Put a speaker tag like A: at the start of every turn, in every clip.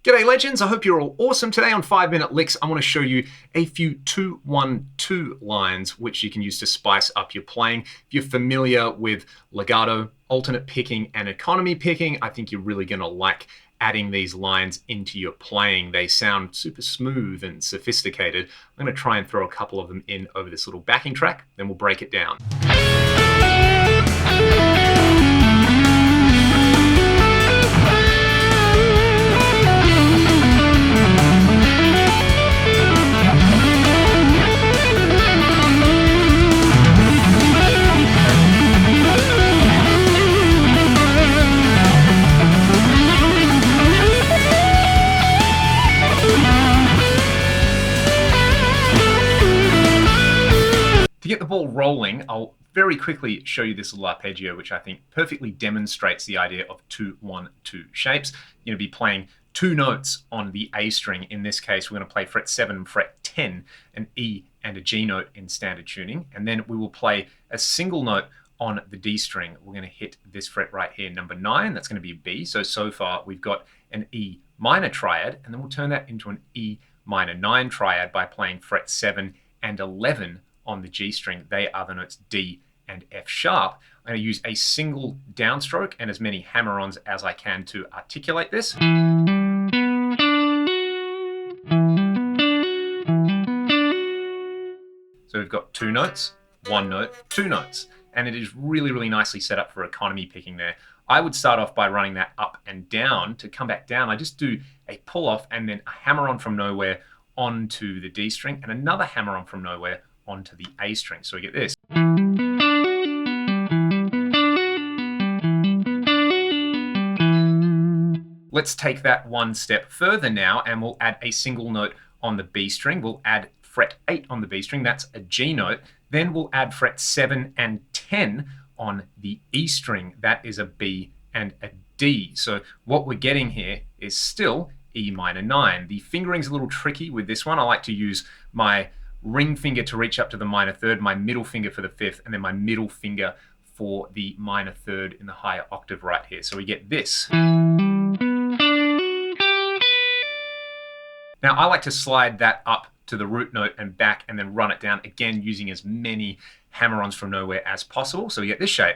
A: G'day legends, I hope you're all awesome. Today on 5-Minute Licks, I want to show you a few 2-1-2 lines which you can use to spice up your playing. If you're familiar with legato, alternate picking, and economy picking, I think you're really going to like adding these lines into your playing. They sound super smooth and sophisticated. I'm going to try and throw a couple of them in over this little backing track, then we'll break it down. To get the ball rolling, I'll very quickly show you this little arpeggio, which I think perfectly demonstrates the idea of 2-1-2 shapes. You're going to be playing two notes on the A string. In this case, we're going to play fret 7 and fret 10, an E and a G note in standard tuning. And then we will play a single note on the D string. We're going to hit this fret right here, number 9. That's going to be B. So far we've got an E minor triad, and then we'll turn that into an E minor 9 triad by playing fret 7 and 11 on the G string. They are the notes D and F sharp. I'm going to use a single downstroke and as many hammer-ons as I can to articulate this. So we've got two notes, one note, two notes, and it is really, really nicely set up for economy picking there. I would start off by running that up and down. To come back down, I just do a pull-off and then a hammer-on from nowhere onto the D string and another hammer-on from nowhere onto the A string. So we get this. Let's take that one step further now and we'll add a single note on the B string. We'll add fret 8 on the B string, that's a G note. Then we'll add fret 7 and 10 on the E string, that is a B and a D. So what we're getting here is still E minor 9. The fingering's a little tricky with this one. I like to use my ring finger to reach up to the minor third, my middle finger for the fifth, and then my middle finger for the minor third in the higher octave right here. So we get this. Now I like to slide that up to the root note and back and then run it down again using as many hammer-ons from nowhere as possible. So we get this shape.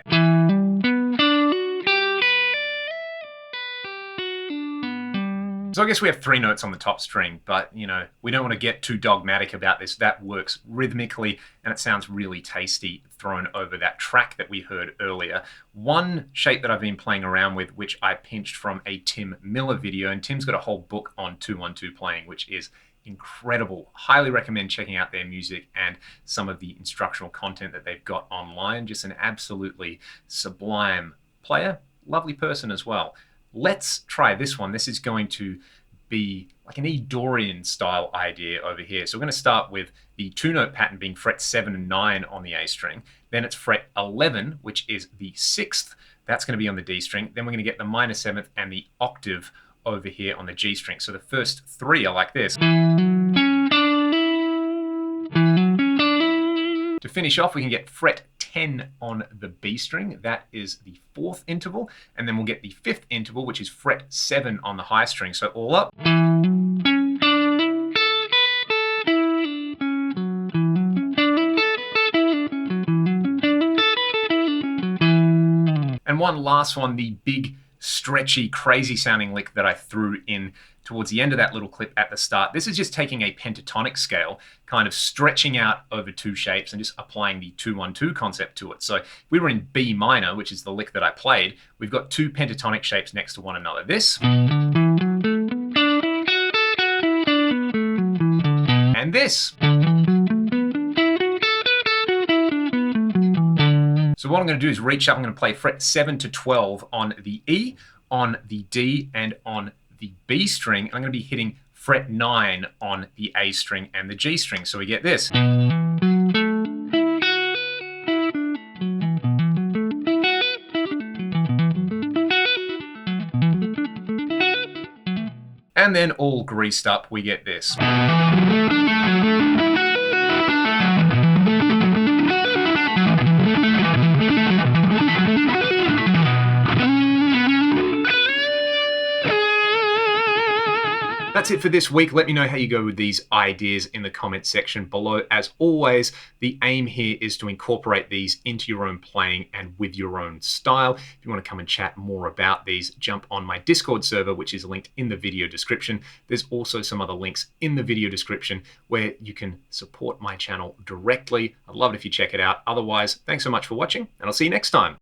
A: So I guess we have three notes on the top string, but you know, we don't want to get too dogmatic about this. That works rhythmically and it sounds really tasty thrown over that track that we heard earlier. One shape that I've been playing around with, which I pinched from a Tim Miller video, and Tim's got a whole book on 2-1-2 playing, which is incredible. Highly recommend checking out their music and some of the instructional content that they've got online. Just an absolutely sublime player, lovely person as well. Let's try this one. This is going to be like an E Dorian style idea over here. So we're going to start with the two-note pattern being fret 7 and 9 on the A string. Then it's fret 11, which is the 6th. That's going to be on the D string. Then we're going to get the minor 7th and the octave over here on the G string. So the first three are like this. To finish off, we can get fret 10 on the B string. That is the 4th interval. And then we'll get the 5th interval, which is fret 7 on the high string. So all up. And one last one, the big, stretchy, crazy sounding lick that I threw in towards the end of that little clip at the start. This is just taking a pentatonic scale, kind of stretching out over two shapes and just applying the 2-1-2 concept to it. So if we were in B minor, which is the lick that I played, we've got two pentatonic shapes next to one another. This and this. So what I'm going to do is reach up, I'm going to play fret 7 to 12 on the E, on the D, and on the B string. I'm going to be hitting fret 9 on the A string and the G string. So we get this. And then all greased up, we get this. That's it for this week. Let me know how you go with these ideas in the comments section below. As always, the aim here is to incorporate these into your own playing and with your own style. If you want to come and chat more about these, jump on my Discord server, which is linked in the video description. There's also some other links in the video description where you can support my channel directly. I'd love it if you check it out. Otherwise, thanks so much for watching, and I'll see you next time.